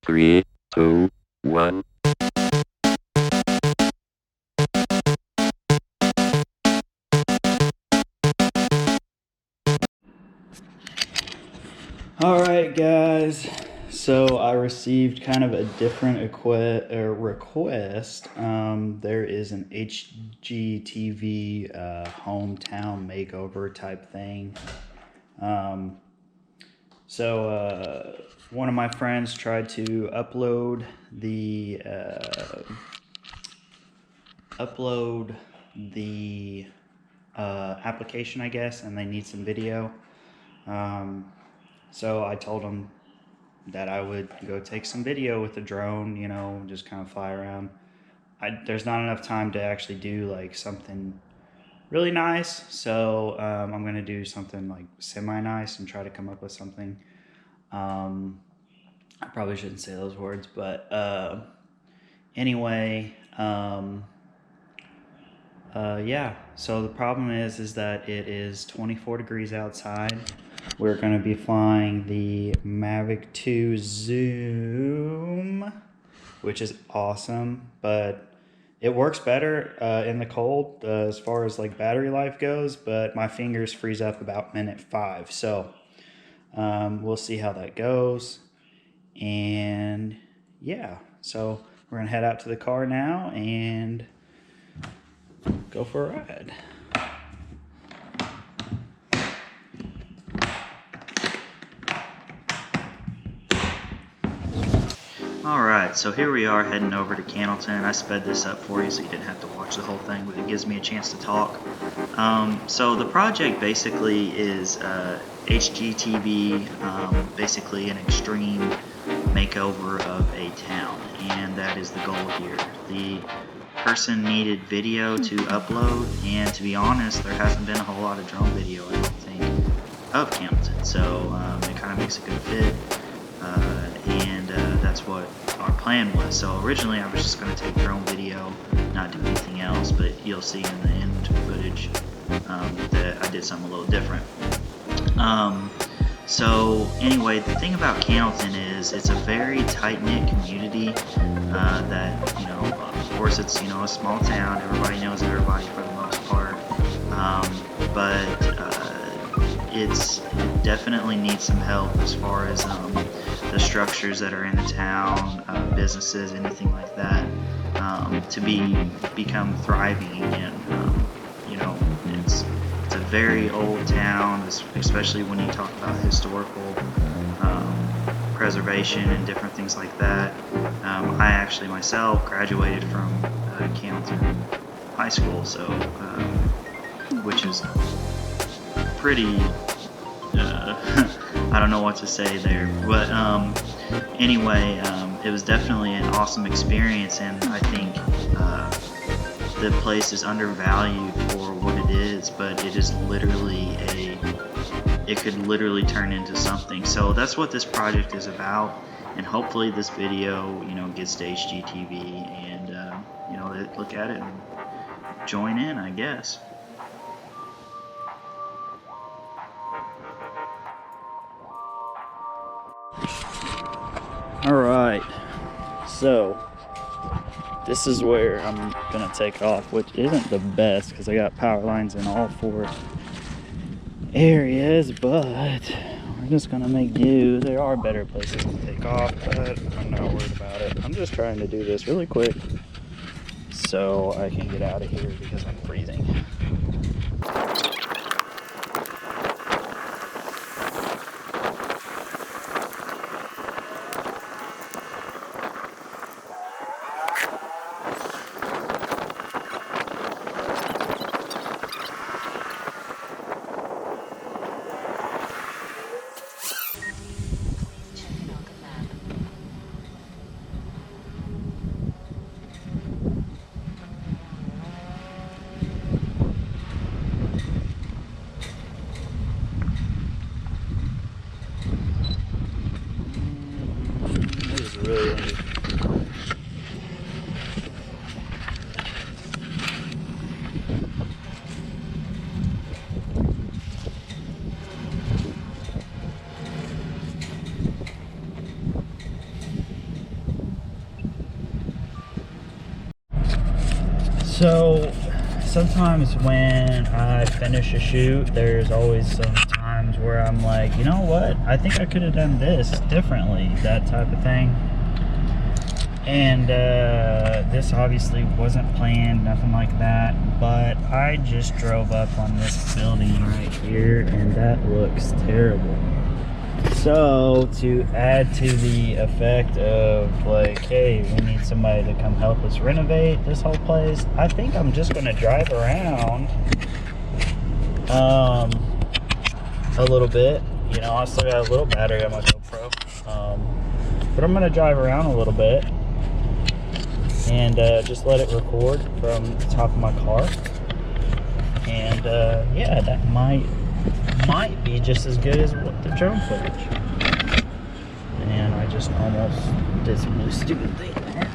3, 2, 1. Alright guys, so I received kind of a different request. There is an HGTV hometown makeover type thing. One of my friends tried to upload the application, I guess, and they need some video. So I told him that I would go take some video with the drone, you know, just kind of fly around. There's not enough time to actually do like something really nice, so I'm gonna do something like semi-nice and try to come up with something. I probably shouldn't say those words, but anyway, yeah. So the problem is that it is 24 degrees outside. We're going to be flying the Mavic 2 Zoom, which is awesome, but it works better in the cold as far as like battery life goes, but my fingers freeze up about minute 5. So we'll see how that goes. And yeah, so we're going to head out to the car now and go for a ride. Alright, so here we are heading over to Cannelton. I sped this up for you so you didn't have to watch the whole thing, but it gives me a chance to talk. So the project basically is HGTV, basically an extreme makeover of a town, and that is the goal here. The person needed video to upload, and to be honest, there hasn't been a whole lot of drone video, I don't think, of Cannelton, so it kind of makes a good fit. That's what our plan was. So originally I was just going to take drone video, not do anything else, but you'll see in the end footage that I did something a little different. So anyway, the thing about Cannelton is it's a very tight-knit community that, you know, of course it's, you know, a small town, everybody knows everybody for the most part, but it definitely needs some help as far as the structures that are in the town, businesses, anything like that, to become thriving again. You know, it's a very old town, especially when you talk about historical preservation and different things like that. I actually myself graduated from Cannelton High School, so which is pretty I don't know what to say there, but anyway, it was definitely an awesome experience, and I think the place is undervalued for what it is, but it is literally it could literally turn into something. So that's what this project is about, and hopefully this video, you know, gets to HGTV, and you know, they look at it and join in, I guess. Alright, so this is where I'm gonna take off, which isn't the best because I got power lines in all 4 areas, but we're just gonna make do. There are better places to take off, but I'm not worried about it. I'm just trying to do this really quick so I can get out of here because I'm freezing. Really windy. So sometimes when I finish a shoot, there's always some times where I'm like, you know what, I think I could have done this differently, that type of thing. And this obviously wasn't planned, nothing like that, but I just drove up on this building right here and that looks terrible. So to add to the effect of like, hey, we need somebody to come help us renovate this whole place, I think I'm just gonna drive around a little bit. You know, I still got a little battery on my GoPro, but I'm gonna drive around a little bit and just let it record from the top of my car. And yeah, that might be just as good as what the drone footage. And I just almost did some really stupid thing there.